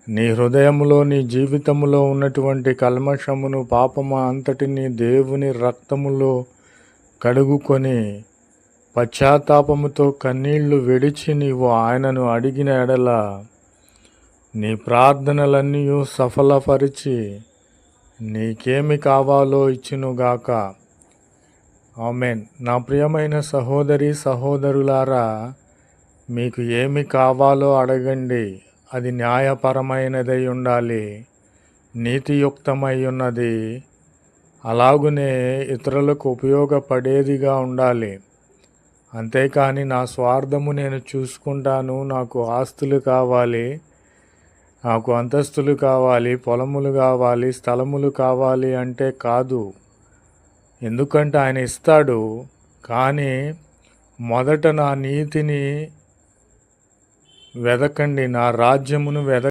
నీ హృదయములో, నీ జీవితములో ఉన్నటువంటి కల్మషమును, పాపము అంతటిని దేవుని రక్తములో కడుగుకొని పశ్చాత్తాపముతో కన్నీళ్లు విడిచి నీవు ఆయనను అడిగిన ఎడల నీ ప్రార్థనలన్నీ సఫలపరిచి నీకేమి కావాలో ఇచ్చునుగాక. ఆమేన్. నా ప్రియమైన సహోదరి సహోదరులారా, మీకు ఏమి కావాలో అడగండి. అది న్యాయపరమైనదై ఉండాలి, నీతియుక్తమై ఉన్నది, అలాగునే ఇతరులకు ఉపయోగపడేదిగా ఉండాలి. అంతేకాని నా స్వార్థము నేను చూసుకుంటాను, నాకు ఆస్తులు కావాలి, నాకు అంతస్తులు కావాలి, పొలములు కావాలి, స్థలములు కావాలి అంటే కాదు. ఎందుకంటే ఆయన ఇస్తాడు, కానీ మొదట నా నీతిని వెదకండి, నా రాజ్యమును